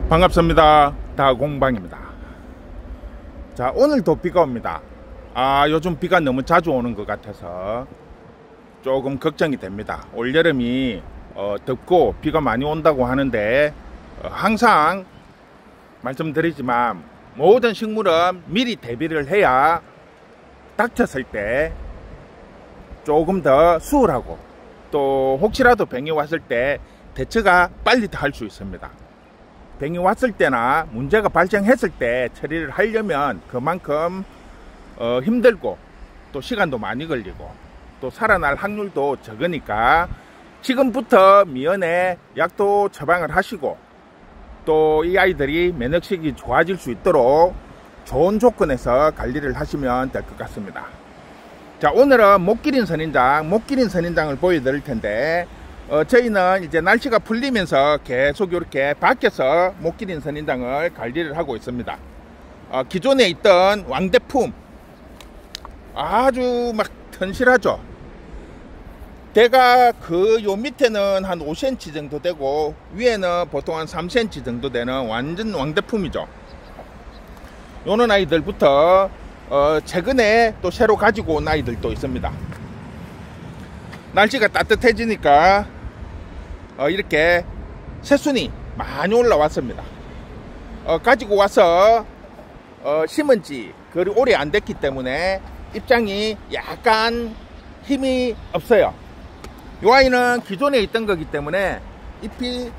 반갑습니다. 다공방입니다. 자, 오늘도 비가 옵니다. 요즘 비가 너무 자주 오는 것 같아서 조금 걱정이 됩니다. 올여름이 덥고 비가 많이 온다고 하는데 항상 말씀드리지만 모든 식물은 미리 대비를 해야 닥쳤을 때 조금 더 수월하고 또 혹시라도 병이 왔을 때 대처가 빨리 할 수 있습니다. 병이 왔을 때나 문제가 발생했을 때 처리를 하려면 그만큼 힘들고 또 시간도 많이 걸리고 또 살아날 확률도 적으니까 지금부터 미연에 약도 처방을 하시고 또 이 아이들이 면역력이 좋아질 수 있도록 좋은 조건에서 관리를 하시면 될 것 같습니다. 자, 오늘은 목기린 선인장을 보여드릴 텐데 저희는 이제 날씨가 풀리면서 계속 이렇게 밖에서 목기린 선인장을 관리를 하고 있습니다. 기존에 있던 왕대품 아주 막 튼실하죠. 대가 요 밑에는 한 5cm 정도 되고 위에는 보통 한 3cm 정도 되는 완전 왕대품이죠. 요런 아이들부터 최근에 또 새로 가지고 온 아이들도 있습니다. 날씨가 따뜻해지니까 이렇게 새순이 많이 올라왔습니다. 가지고 와서 심은 지 그리 오래 안 됐기 때문에 입장이 약간 힘이 없어요. 이 아이는 기존에 있던 거기 때문에 잎이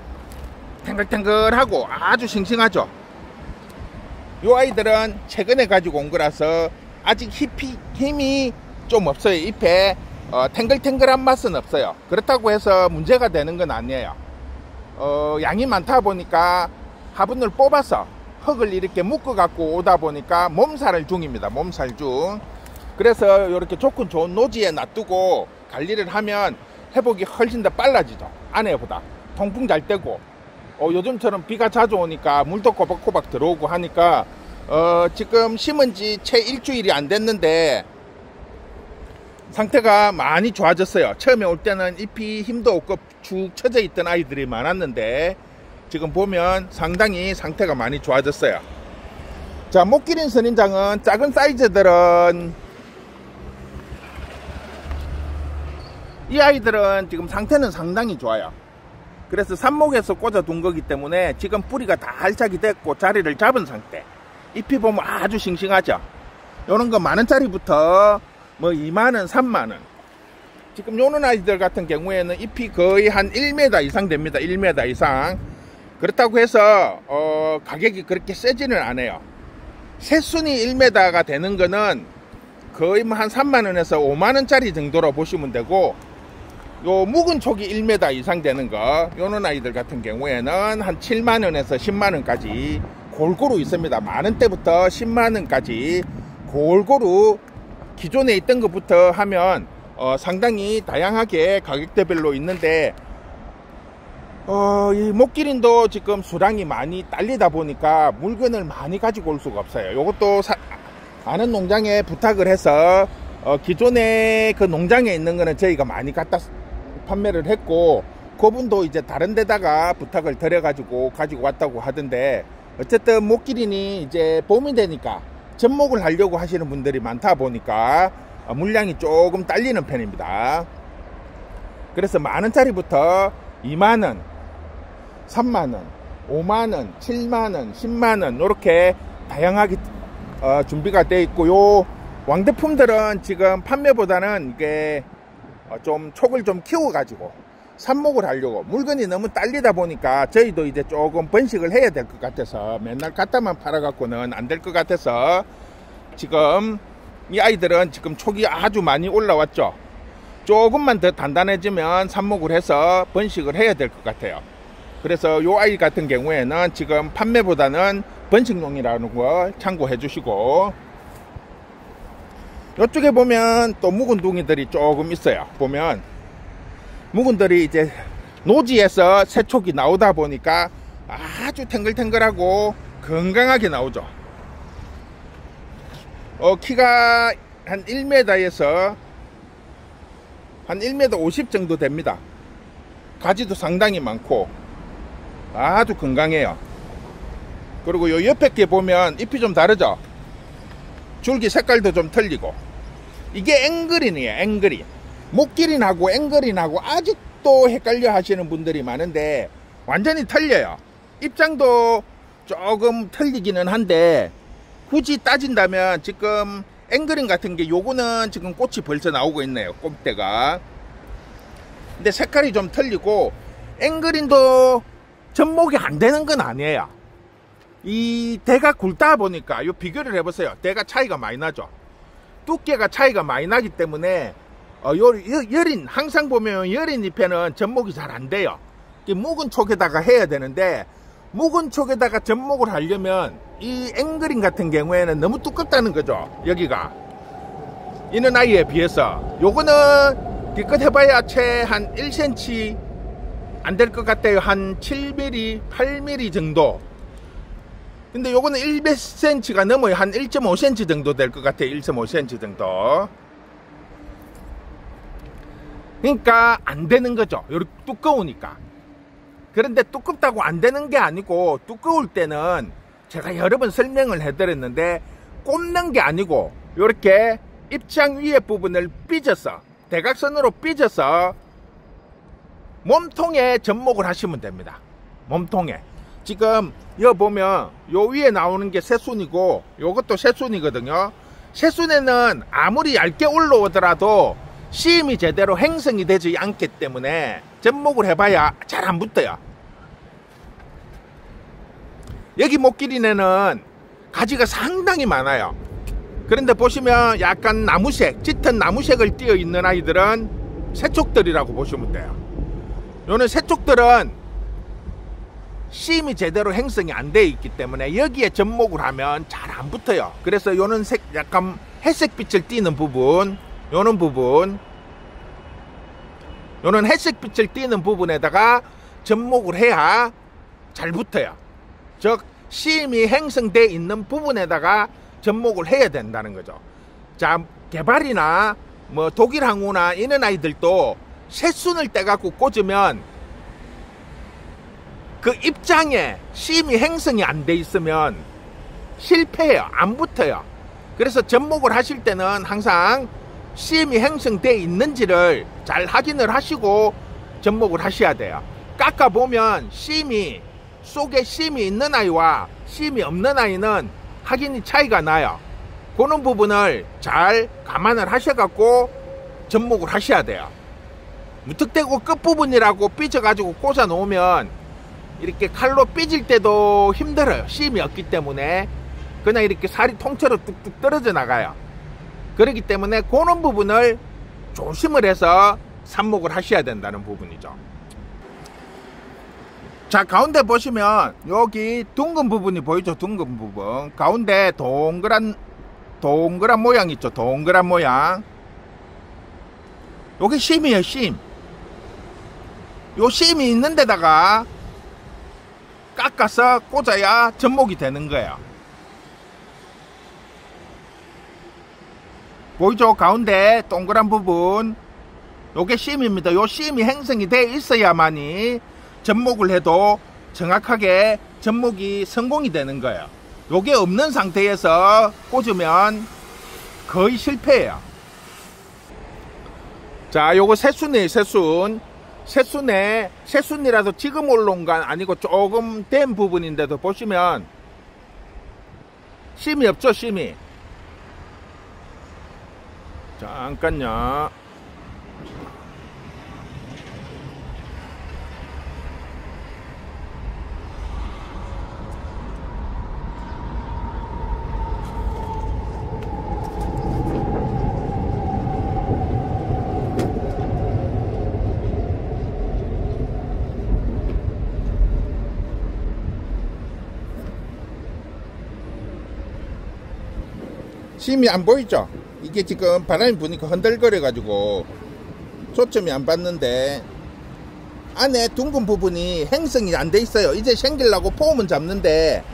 탱글탱글하고 아주 싱싱하죠. 이 아이들은 최근에 가지고 온 거라서 아직 힘이 좀 없어요. 잎에 탱글탱글한 맛은 없어요. 그렇다고 해서 문제가 되는 건 아니에요. 양이 많다 보니까 화분을 뽑아서 흙을 이렇게 묶어 갖고 오다 보니까 몸살 중입니다. 몸살 중. 그래서 이렇게 조건 좋은 노지에 놔두고 관리를 하면 회복이 훨씬 더 빨라지죠. 안에보다 통풍 잘 되고 요즘처럼 비가 자주 오니까 물도 꼬박꼬박 들어오고 하니까 지금 심은 지 채 일주일이 안 됐는데 상태가 많이 좋아졌어요. 처음에 올 때는 잎이 힘도 없고 축 처져 있던 아이들이 많았는데 지금 보면 상당히 상태가 많이 좋아졌어요. 자, 목기린 선인장은 작은 사이즈들은 이 아이들은 지금 상태는 상당히 좋아요. 그래서 삽목에서 꽂아둔 거기 때문에 지금 뿌리가 다 활착이 됐고 자리를 잡은 상태. 잎이 보면 아주 싱싱하죠. 요런 거 만원짜리부터 뭐 2만원, 3만원. 지금 요런 아이들 같은 경우에는 잎이 거의 한 1m 이상 됩니다. 1m 이상. 그렇다고 해서 가격이 그렇게 세지는 않아요. 새순이 1m가 되는 거는 거의 뭐 한 3만원에서 5만원짜리 정도로 보시면 되고, 요 묵은 촉이 1m 이상 되는 거, 요런 아이들 같은 경우에는 한 7만원에서 10만원까지 골고루 있습니다. 만원대부터 10만원까지 골고루 기존에 있던 것부터 하면 상당히 다양하게 가격대별로 있는데 이 목기린도 지금 수량이 많이 딸리다 보니까 물건을 많이 가지고 올 수가 없어요. 요것도 아는 농장에 부탁을 해서 기존에 그 농장에 있는 거는 저희가 많이 갖다 판매를 했고, 그분도 이제 다른 데다가 부탁을 드려 가지고 왔다고 하던데, 어쨌든 목기린이 이제 봄이 되니까 접목을 하려고 하시는 분들이 많다 보니까 물량이 조금 딸리는 편입니다. 그래서 만원짜리부터 2만원, 3만원, 5만원, 7만원, 10만원 이렇게 다양하게 준비가 되어 있고, 요 왕대품들은 지금 판매보다는 이게 좀 촉을 좀 키워 가지고 삽목을 하려고, 물건이 너무 딸리다 보니까 저희도 이제 조금 번식을 해야 될 것 같아서 맨날 갖다만 팔아 갖고는 안 될 것 같아서 지금 이 아이들은 지금 촉이 아주 많이 올라왔죠. 조금만 더 단단해지면 삽목을 해서 번식을 해야 될 것 같아요. 그래서 요 아이 같은 경우에는 지금 판매보다는 번식용이라는 거 참고해 주시고, 이쪽에 보면 또 묵은 둥이들이 조금 있어요. 보면 묵은들이 이제 노지에서 새촉이 나오다 보니까 아주 탱글탱글하고 건강하게 나오죠. 키가 한 1m에서 한 1m 50 정도 됩니다. 가지도 상당히 많고 아주 건강해요. 그리고 요 옆에 게 보면 잎이 좀 다르죠. 줄기 색깔도 좀 틀리고. 이게 앵그린이에요. 앵그린. 목기린하고 앵그린하고 아직도 헷갈려 하시는 분들이 많은데 완전히 틀려요. 입장도 조금 틀리기는 한데 굳이 따진다면 지금 앵그린 같은 게 요거는 지금 꽃이 벌써 나오고 있네요. 꽃대가. 근데 색깔이 좀 틀리고 앵그린도 접목이 안 되는 건 아니에요. 이 대가 굵다 보니까 요 비교를 해보세요. 대가 차이가 많이 나죠. 두께가 차이가 많이 나기 때문에 여린, 항상 보면 여린 잎에는 접목이 잘 안 돼요. 묵은 촉에다가 해야 되는데 묵은 촉에다가 접목을 하려면 이 앵그린 같은 경우에는 너무 두껍다는 거죠. 여기가 이는 아이에 비해서 요거는 기껏 해봐야 채 한 1cm 안 될 것 같아요. 한 7mm, 8mm 정도. 근데 요거는 1cm가 넘어요. 한 1.5cm 정도 될 것 같아요. 1.5cm 정도. 그러니까 안 되는 거죠. 요렇게 두꺼우니까. 그런데 두껍다고 안 되는 게 아니고 두꺼울 때는 제가 여러 번 설명을 해드렸는데 꼽는 게 아니고 요렇게 입장 위에 부분을 삐져서 대각선으로 삐져서 몸통에 접목을 하시면 됩니다. 몸통에. 지금 여기 보면 요 위에 나오는 게 새순이고 요것도 새순이거든요. 새순에는 아무리 얇게 올라오더라도 씨임이 제대로 행성이 되지 않기 때문에 접목을 해봐야 잘 안 붙어요. 여기 목기린에는 가지가 상당히 많아요. 그런데 보시면 약간 나무색, 짙은 나무색을 띄어 있는 아이들은 새촉들이라고 보시면 돼요. 요는 새촉들은 씨임이 제대로 행성이 안 돼 있기 때문에 여기에 접목을 하면 잘 안 붙어요. 그래서 요는 약간 햇색빛을 띠는 부분, 요는 햇색빛을 띠는 부분에다가 접목을 해야 잘 붙어요. 즉 씨임이 행성되어 있는 부분에다가 접목을 해야 된다는 거죠. 자, 개발이나 뭐 독일 항우나 이런 아이들도 새순을 떼갖고 꽂으면 그 입장에 씨임이 행성이 안 돼 있으면 실패해요. 안 붙어요. 그래서 접목을 하실 때는 항상 씨임이 형성되어 있는지를 잘 확인을 하시고 접목을 하셔야 돼요. 깎아보면 씨임이 속에 씨임이 있는 아이와 씨임이 없는 아이는 확연히 차이가 나요. 그런 부분을 잘 감안을 하셔갖고 접목을 하셔야 돼요. 무턱대고 끝부분이라고 삐져가지고 꽂아 놓으면 이렇게 칼로 삐질 때도 힘들어요. 씨임이 없기 때문에 그냥 이렇게 살이 통째로 뚝뚝 떨어져 나가요. 그렇기 때문에 그런 부분을 조심을 해서 삽목을 하셔야 된다는 부분이죠. 자, 가운데 보시면 여기 둥근 부분이 보이죠? 둥근 부분 가운데 동그란 모양 있죠? 동그란 모양, 요게 심이에요. 심. 요 심이 있는 데다가 깎아서 꽂아야 접목이 되는 거예요. 보이죠? 가운데 동그란 부분, 요게 심입니다. 요 심이 형성이 돼 있어야만이 접목을 해도 정확하게 접목이 성공이 되는 거예요. 요게 없는 상태에서 꽂으면 거의 실패해요. 자, 요거 새순이에요. 새순이라도 지금 올라온 건 아니고 조금 된 부분인데도 보시면 심이 없죠? 심이. 잠깐요. 심이 안 보이죠? 이게 지금 바람이 부니까 흔들거려 가지고 초점이 안 받는데 안에 둥근 부분이 형성이 안 돼 있어요. 이제 생기려고 폼은 잡는데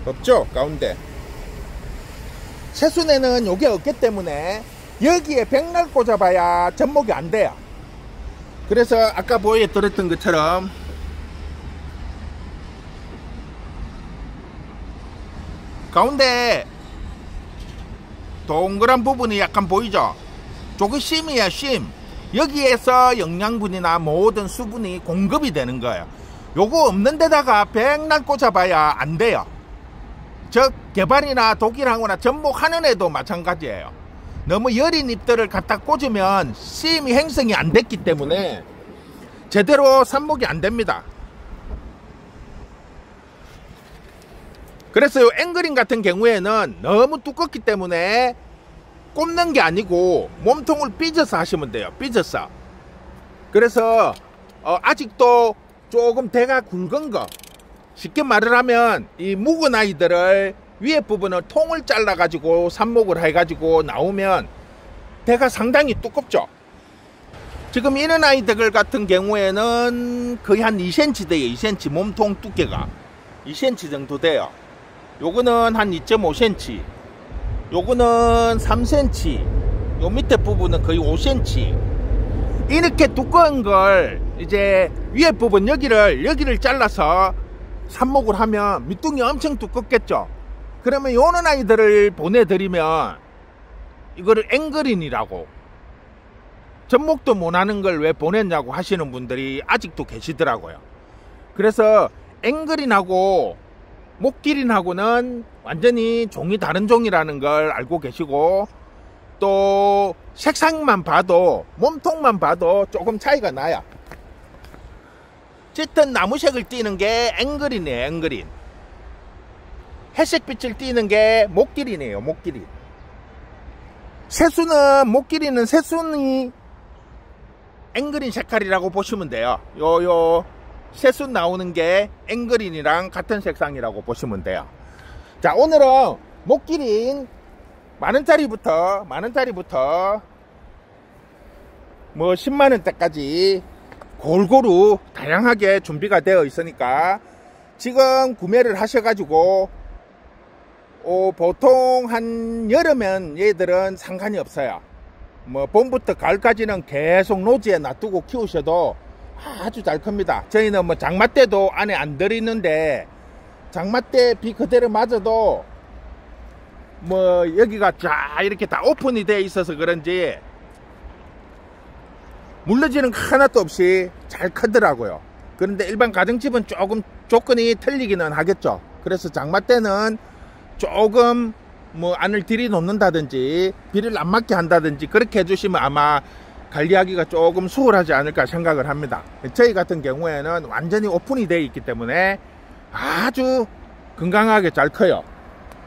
없죠? 가운데 새순에는 요게 없기 때문에 여기에 백날 꽂아봐야 접목이 안 돼요. 그래서 아까 보여드렸던 것처럼 가운데 동그란 부분이 약간 보이죠? 저게 심이에요, 심. 여기에서 영양분이나 모든 수분이 공급이 되는 거예요. 요거 없는 데다가 백날 꽂아봐야 안 돼요. 즉 개발이나 독일항우나 접목하는 애도 마찬가지예요. 너무 여린 잎들을 갖다 꽂으면 심이 형성이 안 됐기 때문에 제대로 삽목이 안 됩니다. 그래서 요 앵그린 같은 경우에는 너무 두껍기 때문에 꼽는 게 아니고 몸통을 삐져서 하시면 돼요. 삐져서. 그래서 아직도 조금 대가 굵은 거, 쉽게 말을 하면 이 묵은 아이들을 위에 부분을 통을 잘라 가지고 삽목을 해 가지고 나오면 대가 상당히 두껍죠. 지금 이런 아이들 같은 경우에는 거의 한 2cm 돼요. 2cm 몸통 두께가 2cm 정도 돼요. 요거는 한 2.5cm, 요거는 3cm, 요 밑에 부분은 거의 5cm. 이렇게 두꺼운 걸 이제 위에 부분 여기를 잘라서 삽목을 하면 밑둥이 엄청 두껍겠죠. 그러면 요런 아이들을 보내드리면 이거를 앵그린이라고, 접목도 못하는 걸 왜 보냈냐고 하시는 분들이 아직도 계시더라고요. 그래서 앵그린하고 목기린하고는 완전히 종이 다른 종이라는 걸 알고 계시고, 또 색상만 봐도, 몸통만 봐도 조금 차이가 나요. 짙은 나무색을 띠는 게 앵그린이에요. 앵그린. 회색빛을 띠는 게 목기린이에요. 목기린. 새수는, 목기린은 새순이 앵그린 색깔이라고 보시면 돼요. 요 새순 나오는 게 앵그린이랑 같은 색상이라고 보시면 돼요. 자, 오늘은 목기린 만원짜리부터 뭐 10만원대까지 골고루 다양하게 준비가 되어 있으니까 지금 구매를 하셔가지고 보통 한 여름엔 얘들은 상관이 없어요. 뭐 봄부터 가을까지는 계속 노지에 놔두고 키우셔도 아주 잘 큽니다. 저희는 뭐 장마 때도 안에 안 들어있는데, 장마 때 비 그대로 맞아도 뭐 여기가 쫙 이렇게 다 오픈이 되어 있어서 그런지 물러지는 거 하나도 없이 잘 크더라고요. 그런데 일반 가정집은 조금 조건이 틀리기는 하겠죠. 그래서 장마 때는 조금 뭐 안을 들이놓는다든지 비를 안 맞게 한다든지 그렇게 해주시면 아마 관리하기가 조금 수월하지 않을까 생각을 합니다. 저희 같은 경우에는 완전히 오픈이 되어 있기 때문에 아주 건강하게 잘 커요.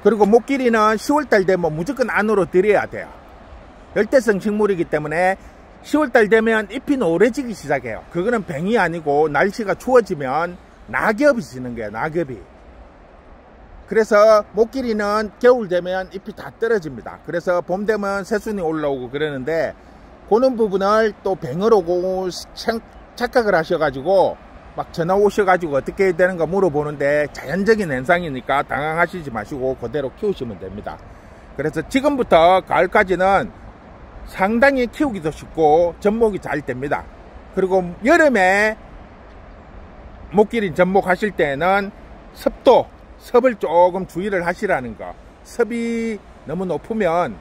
그리고 목기린은 10월달 되면 무조건 안으로 들여야 돼요. 열대성 식물이기 때문에 10월달 되면 잎이 노래지기 시작해요. 그거는 뱅이 아니고 날씨가 추워지면 낙엽이 지는 거예요. 낙엽이. 그래서 목기린은 겨울 되면 잎이 다 떨어집니다. 그래서 봄 되면 새순이 올라오고 그러는데, 그런 부분을 또 뱅으로 착각을 하셔가지고 막 전화 오셔가지고 어떻게 해야 되는가 물어보는데, 자연적인 현상이니까 당황하시지 마시고 그대로 키우시면 됩니다. 그래서 지금부터 가을까지는 상당히 키우기도 쉽고 접목이 잘 됩니다. 그리고 여름에 목기린 접목하실 때는 습을 조금 주의를 하시라는 거. 습이 너무 높으면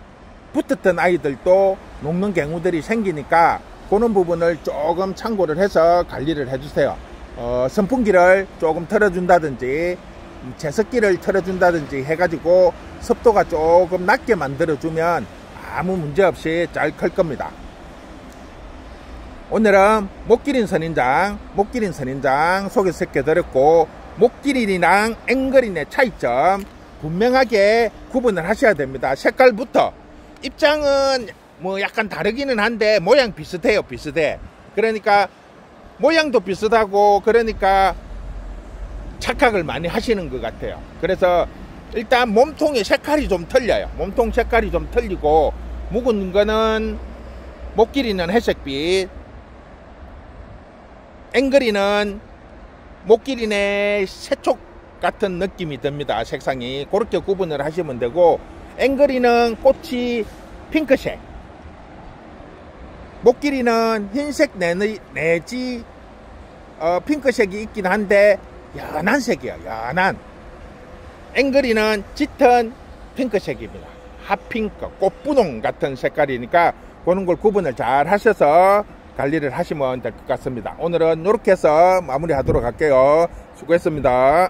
붙었던 아이들도 녹는 경우들이 생기니까 그런 부분을 조금 참고를 해서 관리를 해주세요. 선풍기를 조금 틀어준다든지 제습기를 틀어준다든지 해가지고 습도가 조금 낮게 만들어주면 아무 문제없이 잘 클 겁니다. 오늘은 목기린 선인장 소개시켜드렸고, 목기린이랑 앵그린의 차이점 분명하게 구분을 하셔야 됩니다. 색깔부터. 입장은 뭐 약간 다르기는 한데 모양 비슷해. 그러니까 모양도 비슷하고, 그러니까 착각을 많이 하시는 것 같아요. 그래서 일단 몸통의 색깔이 좀 틀려요. 몸통 색깔이 좀 틀리고, 묵은 거는 목기린은 회색빛, 앵그린은 목기린의 새촉 같은 느낌이 듭니다. 색상이. 그렇게 구분을 하시면 되고, 앵그린은 꽃이 핑크색, 목길이는 흰색 내지 핑크색이 있긴 한데 연한 색이에요. 연한. 앵그리는 짙은 핑크색입니다. 핫핑크, 꽃분홍 같은 색깔이니까 그런 걸 구분을 잘 하셔서 관리를 하시면 될 것 같습니다. 오늘은 이렇게 해서 마무리 하도록 할게요. 수고했습니다.